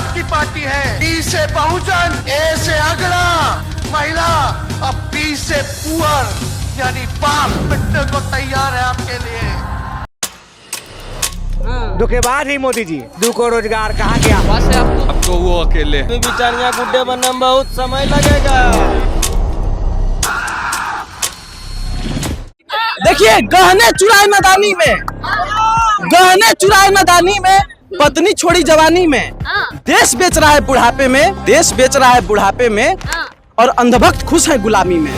आपकी पार्टी है। ई से बहुजन, ए से अगड़ा, महिला, अब बी से पुअर, यानी बाप पिटने को तैयार है आपके लिए। धोखेबाज ही मोदी जी। दू को रोजगार कहाँ गया? अब तो वो अकेले। बिचारियां गुड्डे बनने में बहुत समय लगेगा। देखिए गहने चुराए मैदानी में पत्नी छोड़ी जवानी में, देश बेच रहा है बुढ़ापे में और अंधभक्त खुश है गुलामी में।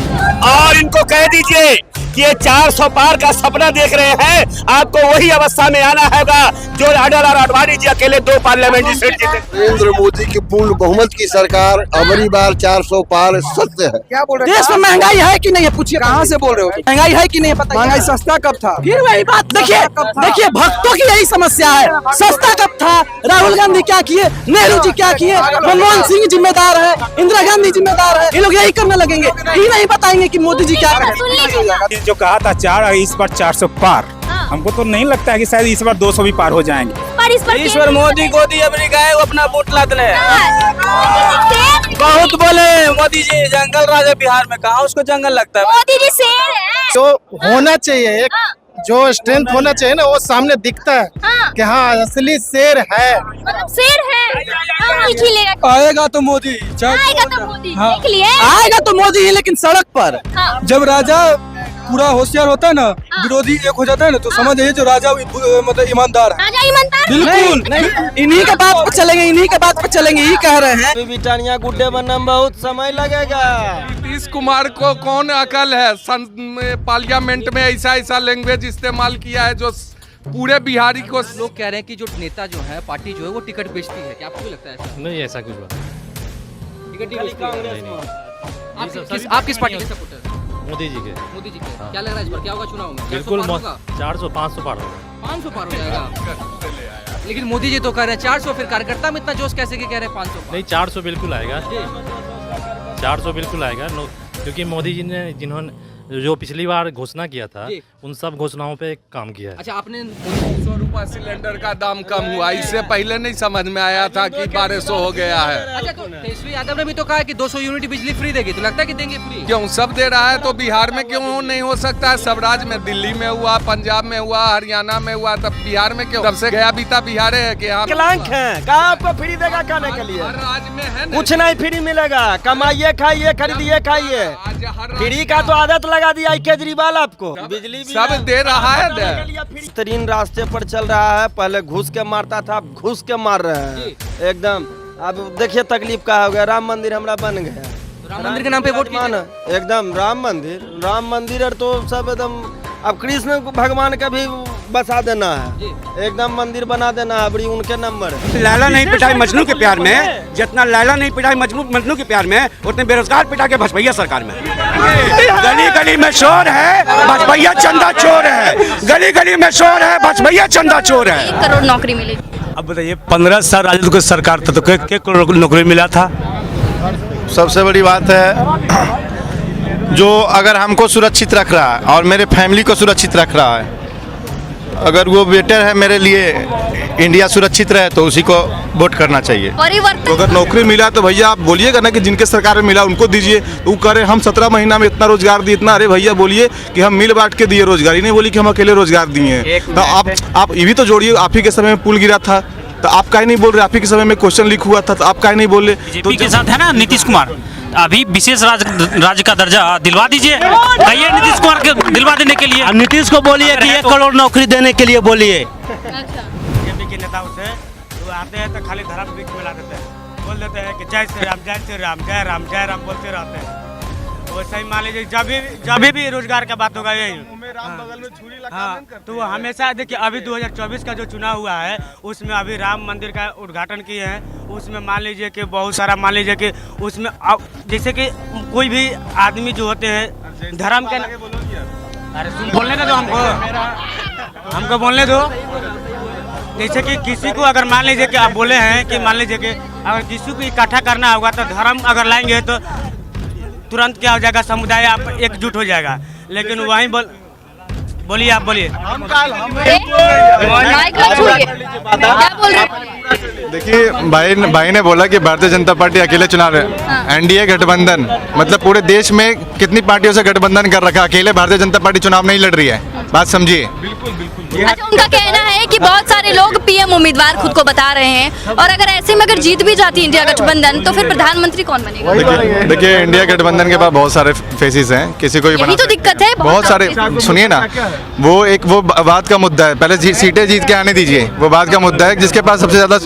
और इनको कह दीजिए कि ये 400 पार का सपना देख रहे हैं, आपको वही अवस्था में आना होगा जो अटल और आडवाणी जी अकेले 2 पार्लियामेंट्री सीट जीते। नरेंद्र मोदी की पूर्ण बहुमत की सरकार अबरी बार 400 पार सत्य है। क्या बोल रहे हैं? देश में महंगाई है कि नहीं है? पूछिए कहाँ से बोल रहे हो? महंगाई है कि नहीं है? पता महंगाई सस्ता कब था? फिर वही बात। देखिए भक्तों की यही समस्या है। सस्ता कब था? राहुल गांधी क्या किए, नेहरू जी क्या किए, मनमोहन सिंह जिम्मेदार है, इंदिरा गांधी जिम्मेदार है। ये लोग यही करने लगेंगे, ये नहीं बताएंगे कि मोदी जी क्या करें। जो कहा था 4 इस बार 400 पार, हमको तो नहीं लगता है कि शायद इस बार 200 भी पार हो जाएंगे। इस बार मोदी गोदी अबरी गए वो अपना वोट लादने। बहुत बोले मोदी जी जंगल राज है बिहार में, कहाँ उसको जंगल लगता है? मोदी जी शेर है। जो होना चाहिए, एक जो स्ट्रेंथ होना चाहिए ना, वो सामने दिखता है कि हाँ असली शेर है। शेर है। आएगा तो मोदी, आएगा तो मोदी, देख लिए। आएगा तो मोदी ही, लेकिन सड़क पर। जब राजा पूरा होशियार होता है ना, विरोधी एक हो जाता है ना, तो समझ जाइए जो राजा मतलब ईमानदार है। राजा ईमानदार बिल्कुल इन्हीं के बात पर चलेंगे, ही कह रहे हैं। बिचारियां गुड्डे बनने में बहुत समय लगेगा। नीतीश कुमार को कौन अकल है? पार्लियामेंट में ऐसा लैंग्वेज इस्तेमाल किया है जो पूरे बिहारी को। लोग कह रहे हैं कि जो नेता जो है, पार्टी जो है वो टिकट बेचती है। क्या आपको लगता है ऐसा? नहीं, ऐसा कुछ बात टिकट ही बेचती है। आप किस पार्टी के सपोर्टर? मोदी जी के। क्या लग रहा है इस बार क्या होगा चुनाव में? बिल्कुल 400-500 पार होगा। 500 पार हो जाएगा। लेकिन मोदी जी तो कह रहे हैं 400, फिर कार्यकर्ता में इतना जोश कैसे कि कह रहे हैं 500? नहीं, 400 बिल्कुल आएगा। 400 बिल्कुल आएगा, क्योंकि मोदी जी ने जिन्होंने जो पिछली बार घोषणा किया था, उन सब घोषणाओं पे काम किया है। अच्छा, आपने 100 रुपया सिलेंडर का दाम कम हुआ, इससे पहले नहीं समझ में आया था कि 1200 हो गया है। अच्छा, तो तेजस्वी यादव ने भी तो कहा कि 200 यूनिट बिजली फ्री देगी, तो लगता है कि देंगे फ्री? क्यों सब दे रहा है तो बिहार में क्यों नहीं हो सकता है? सब राज्य में, दिल्ली में हुआ, पंजाब में हुआ, हरियाणा में हुआ, तब बिहार में क्यों? सबसे गया बीता बिहार है कि हाँ कहाँ आपको फ्री देगा खाने के लिए? हर राज्य में है, कुछ नहीं फ्री मिलेगा। कमाइए, खाइए, खरीदिए, खाइए। फ्री का तो आदत लगा दिया केजरीवाल आपको। बिजली सब दे रहा है। बेहतरीन रास्ते पर चल रहा है। पहले घुस के मारता था, अब घुस के मार रहे हैं एकदम। अब देखिए तकलीफ का हो गया। राम मंदिर हमारा बन गया। राम मंदिर के नाम पे वोट माना एकदम। राम मंदिर और तो सब एकदम। अब कृष्ण भगवान का भी बसा देना है, एकदम मंदिर बना देना है, बड़ी उनके नंबर है। लैला नहीं पिटाई मजनू के प्यार में, जितना लैला नहीं पिटाई मजनू के प्यार में, उतने बेरोजगार पिटा के भजपैया सरकार में। गली गली में शोर है, भजपैया चंदा चोर है। गली गली में शोर है, भजपैया चंदा चोर है। 1 करोड़ नौकरी मिलेगी। अब बताइए, 15 साल राजद की सरकार था तो क्या करोड़ नौकरी मिला था? सबसे बड़ी बात है जो अगर हमको सुरक्षित रख रहा है और मेरे फैमिली को सुरक्षित रख रहा है, अगर वो बेटर है मेरे लिए, इंडिया सुरक्षित रहे, तो उसी को वोट करना चाहिए। परिवर्तन अगर नौकरी मिला तो भैया आप बोलिएगा ना कि जिनके सरकार में मिला उनको दीजिए। वो करे हम 17 महीना में इतना रोजगार दिए, इतना। अरे भैया बोलिए कि हम मिल बांट के दिए रोजगार, ही नहीं बोली कि हम अकेले रोजगार दिए। तो आप ये भी तो जोड़िए, आप ही के समय में पुल गिरा था तो आप काहे नहीं बोल रहे? आप ही के समय में क्वेश्चन लीक हुआ था तो आप काहे नहीं बोले? बीजेपी के साथ है ना नीतीश कुमार, अभी विशेष राज्य का दर्जा दिलवा दीजिए। कहिए नीतीश कुमार के दिलवा देने के लिए। नीतीश को बोलिए कि 1 करोड़ नौकरी देने के लिए बोलिए। बीजेपी के नेताओं से तो आते हैं तो खाली धर्म बीच में ला देते हैं, बोल देते हैं कि जय श्री राम, जय श्री राम, जय राम, जय राम बोलते रहते हैं। वैसे ही मान लीजिए जब भी रोजगार का बात होगा यही। हाँ, तो हमेशा देखिए अभी 2024 का जो चुनाव हुआ है उसमें अभी राम मंदिर का उद्घाटन किए हैं। उसमें मान लीजिए कि बहुत सारा, मान लीजिए कि उसमें जैसे कि कोई भी आदमी जो होते हैं धर्म के, अरे सुन बोलने दो हमको बोलने दो। जैसे कि किसी को अगर मान लीजिए कि आप बोले हैं कि मान लीजिए कि अगर किसी को इकट्ठा करना होगा तो धर्म अगर लाएंगे तो तुरंत क्या हो जाएगा, समुदाय आप एकजुट हो जाएगा। लेकिन वहीं बोलिए, आप बोलिए। माइक मत छूइए। क्या बोल रहे हैं? देखिए भाई ने बोला कि भारतीय जनता पार्टी अकेले चुनाव है, एनडीए गठबंधन, मतलब पूरे देश में कितनी पार्टियों से गठबंधन कर रखा, अकेले भारतीय जनता पार्टी चुनाव नहीं लड़ रही है, बात समझिए। अच्छा, उनका कहना है कि बहुत सारे लोग पीएम उम्मीदवार खुद को बता रहे हैं, और अगर ऐसे में अगर जीत भी जाती इंडिया गठबंधन तो फिर प्रधानमंत्री कौन बनेगा? देखिए इंडिया गठबंधन के पास बहुत सारे फेसेस हैं, किसी को भी यही तो दिक्कत है, बहुत सारे। सुनिए ना, वो बात का मुद्दा है, पहले सीटें जीत के आने दीजिए, वो बात का मुद्दा है। जिसके पास सबसे ज्यादा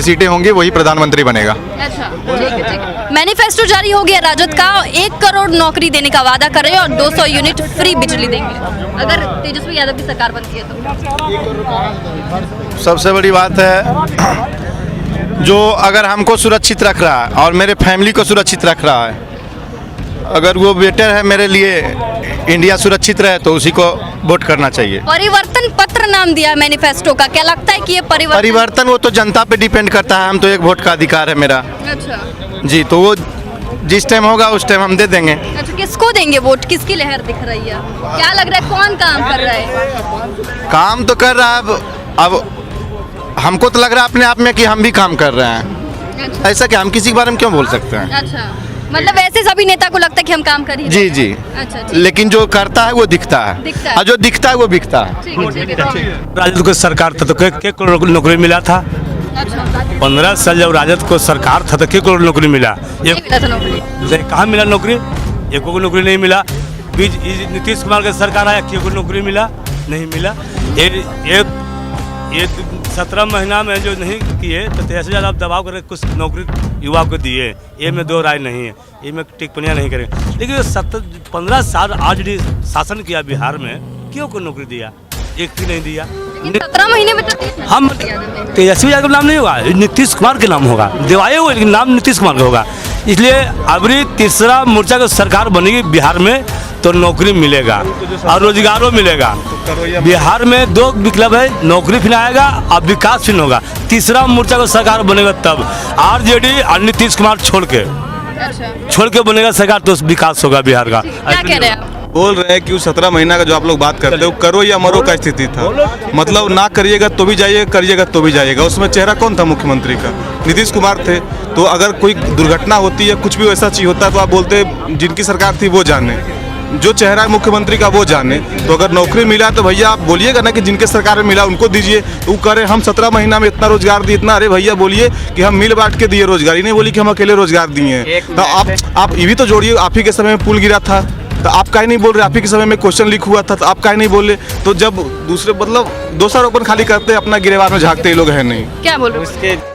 सीटें होंगी वही प्रधानमंत्री बनेगा। अच्छा, ठीक है, ठीक है। मैनिफेस्टो जारी हो गया राजद का, 1 करोड़ नौकरी देने का वादा कर रहे हैं और 200 यूनिट फ्री बिजली देंगे अगर तेजस्वी यादव की सरकार बनती है तो। सबसे बड़ी बात है, जो अगर हमको सुरक्षित रख रहा है और मेरे फैमिली को सुरक्षित रख रहा है, अगर वो बेटर है मेरे लिए, इंडिया सुरक्षित रहे तो उसी को वोट करना चाहिए। परिवर्तन पत्र नाम दिया मैनिफेस्टो का, क्या लगता है कि ये परिवर्तन वो तो जनता पे डिपेंड करता है, हम तो एक वोट का अधिकार है मेरा। अच्छा जी, तो वो जिस टाइम होगा उस टाइम हम दे देंगे। अच्छा, किसको देंगे वोट? किसकी लहर दिख रही है? क्या लग रहा है कौन काम कर रहा है? काम तो कर रहा है, अब हमको तो लग रहा है अपने आप में कि हम भी काम कर रहे हैं। अच्छा, ऐसा क्या, हम किसी के बारे में क्यों बोल सकते हैं? अच्छा, मतलब वैसे सभी नेता को लगता है कि हम काम कर ही रहे जी हैं। जी, अच्छा, ठीक। लेकिन जो करता है वो दिखता है, और जो दिखता है वो बिकता है। ठीक है, ठीक है। राजद को सरकार था तो क्या करोड़ नौकरी मिला था? अच्छा, 15 साल जब राजद को सरकार था तो क्या करोड़ नौकरी मिला? नहीं मिला था नौकरी। कहाँ मिला नौकरी? एक को नौकरी नहीं मिला। बीच नीतीश कुमार की सरकार आया, क्यों को नौकरी मिला? नहीं मिला। ये 17 महीना में जो नहीं किए तो ऐसे ज़्यादा आप दबाव करके कुछ नौकरी युवा को दिए, ये में दो राय नहीं है, ये में टिप्पणियाँ नहीं करें। लेकिन 15 साल आज भी शासन किया बिहार में, क्यों को नौकरी दिया? एक भी नहीं दिया। 17 महीने में तो हम तेजस्वी यादव नाम नहीं होगा, नीतीश कुमार के नाम होगा, दिवाए हुए लेकिन नाम नीतीश कुमार का होगा। इसलिए अबरी तीसरा मोर्चा की सरकार बनेगी बिहार में तो नौकरी मिलेगा और रोजगारों मिलेगा। बिहार में 2 विकल्प है, नौकरी फिर आएगा और विकास फिर होगा। तीसरा मोर्चा का सरकार बनेगा तब आरजेडी और नीतीश कुमार छोड़ के बनेगा सरकार तो विकास होगा बिहार का। क्या कह रहे हैं आप? बोल रहे हैं कि उस 17 महीना का जो आप लोग बात करते हो, करो या मरो का स्थिति था, मतलब ना करिएगा तो भी जाइएगा, करिएगा तो भी जाइएगा। उसमें चेहरा कौन था मुख्यमंत्री का? नीतीश कुमार थे। तो अगर कोई दुर्घटना होती है, कुछ भी वैसा चीज होता है तो आप बोलते जिनकी सरकार थी वो जाने, जो चेहरा है मुख्यमंत्री का वो जाने। तो अगर नौकरी मिला तो भैया आप बोलिएगा ना कि जिनके सरकार में मिला उनको दीजिए। तो वो करे हम 17 महीना में इतना रोजगार दिए, इतना, अरे भैया बोलिए कि हम मिल बांट के दिए रोजगार, ही नहीं बोली कि हम अकेले रोजगार दिए हैं। तो आप ये भी तो जोड़िए, आप ही के समय में पुल गिरा था तो आप काहे नहीं बोल रहे? आप ही के समय में क्वेश्चन लीक हुआ था तो आप काहे नहीं बोले? तो जब दूसरे मतलब दोषारोपण खाली करते अपना गिरेबान में झांकते ये लोग है नहीं। क्या बोल रहे हो?